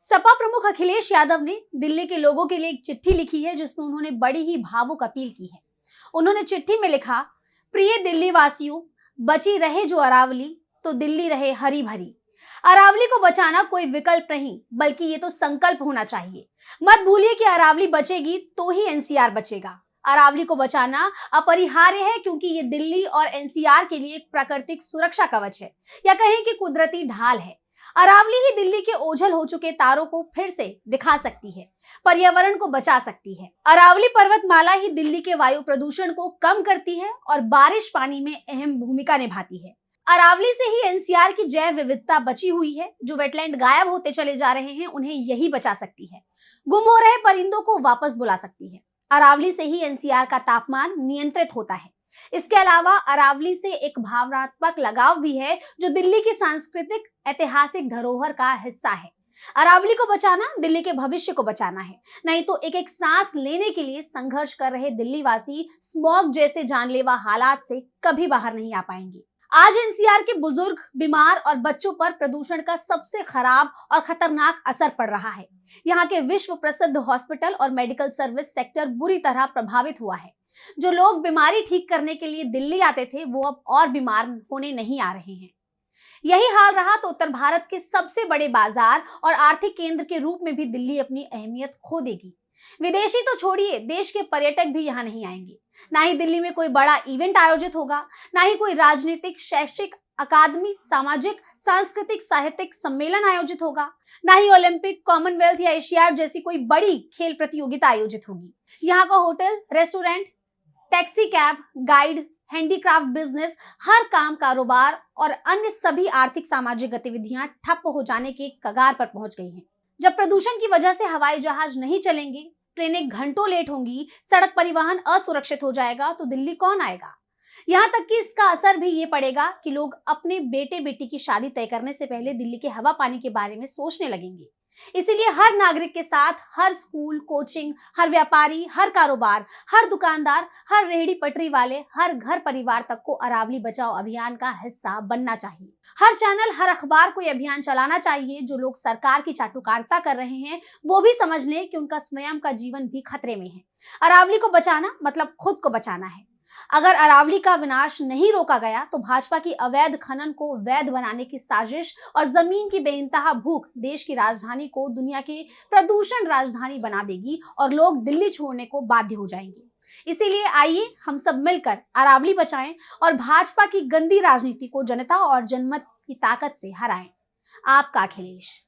सपा प्रमुख अखिलेश यादव ने दिल्ली के लोगों के लिए एक चिट्ठी लिखी है जिसमें उन्होंने बड़ी ही भावुक अपील की है। उन्होंने चिट्ठी में लिखा, प्रिय दिल्ली वासियों, बची रहे जो अरावली तो दिल्ली रहे हरी भरी। अरावली को बचाना कोई विकल्प नहीं बल्कि ये तो संकल्प होना चाहिए। मत भूलिए कि अरावली बचेगी तो ही एनसीआर बचेगा। अरावली को बचाना अपरिहार्य है क्योंकि ये दिल्ली और एनसीआर के लिए एक प्राकृतिक सुरक्षा कवच है या कहें कि कुदरती ढाल है। अरावली ही दिल्ली के ओझल हो चुके तारों को फिर से दिखा सकती है, पर्यावरण को बचा सकती है। अरावली पर्वतमाला ही दिल्ली के वायु प्रदूषण को कम करती है और बारिश पानी में अहम भूमिका निभाती है। अरावली से ही एनसीआर की जैव विविधता बची हुई है। जो वेटलैंड गायब होते चले जा रहे हैं उन्हें यही बचा सकती है, गुम हो रहे परिंदों को वापस बुला सकती है। अरावली से ही एनसीआर का तापमान नियंत्रित होता है। इसके अलावा अरावली से एक भावनात्मक लगाव भी है जो दिल्ली की सांस्कृतिक ऐतिहासिक धरोहर का हिस्सा है। अरावली को बचाना दिल्ली के भविष्य को बचाना है, नहीं तो एक एक सांस लेने के लिए संघर्ष कर रहे दिल्ली वासी स्मॉग जैसे जानलेवा हालात से कभी बाहर नहीं आ पाएंगे। आज एनसीआर के बुजुर्ग, बीमार और बच्चों पर प्रदूषण का सबसे खराब और खतरनाक असर पड़ रहा है। यहाँ के विश्व प्रसिद्ध हॉस्पिटल और मेडिकल सर्विस सेक्टर बुरी तरह प्रभावित हुआ है। जो लोग बीमारी ठीक करने के लिए दिल्ली आते थे वो अब और बीमार होने नहीं आ रहे हैं। यही हाल रहा तो उत्तर भारत के सबसे बड़े बाजार और आर्थिक केंद्र के रूप में भी दिल्ली अपनी अहमियत खो देगी। विदेशी तो छोड़िए, देश के पर्यटक भी यहाँ नहीं आएंगे। ना ही दिल्ली में कोई बड़ा इवेंट आयोजित होगा, ना ही कोई राजनीतिक, शैक्षिक, अकादमी, सामाजिक, सांस्कृतिक, साहित्यिक सम्मेलन आयोजित होगा, ना ही ओलंपिक, कॉमनवेल्थ या एशियाड जैसी कोई बड़ी खेल प्रतियोगिता आयोजित होगी। यहाँ का hotel, restaurant, taxi cab, guide, handicraft business, हर काम कारोबार और अन्य सभी आर्थिक सामाजिक गतिविधियां ठप हो जाने के कगार पर पहुंच गई हैं। जब प्रदूषण की वजह से हवाई जहाज नहीं चलेंगे, ट्रेनें घंटों लेट होंगी, सड़क परिवहन असुरक्षित हो जाएगा तो दिल्ली कौन आएगा। यहाँ तक कि इसका असर भी ये पड़ेगा कि लोग अपने बेटे बेटी की शादी तय करने से पहले दिल्ली के हवा पानी के बारे में सोचने लगेंगे। इसीलिए हर नागरिक के साथ हर स्कूल, कोचिंग, हर व्यापारी, हर कारोबार, हर दुकानदार, हर रेहड़ी पटरी वाले, हर घर परिवार तक को अरावली बचाओ अभियान का हिस्सा बनना चाहिए। हर चैनल, हर अखबार को यह अभियान चलाना चाहिए। जो लोग सरकार की चाटुकारिता कर रहे हैं वो भी समझ लें कि उनका स्वयं का जीवन भी खतरे में है। अरावली को बचाना मतलब खुद को बचाना है। अगर अरावली का विनाश नहीं रोका गया तो भाजपा की अवैध खनन को वैध बनाने की साजिश और जमीन की बेइंतहा भूख देश की राजधानी को दुनिया की प्रदूषण राजधानी बना देगी और लोग दिल्ली छोड़ने को बाध्य हो जाएंगे। इसीलिए आइए हम सब मिलकर अरावली बचाएं और भाजपा की गंदी राजनीति को जनता और जनमत की ताकत से हराएं। आपका अखिलेश।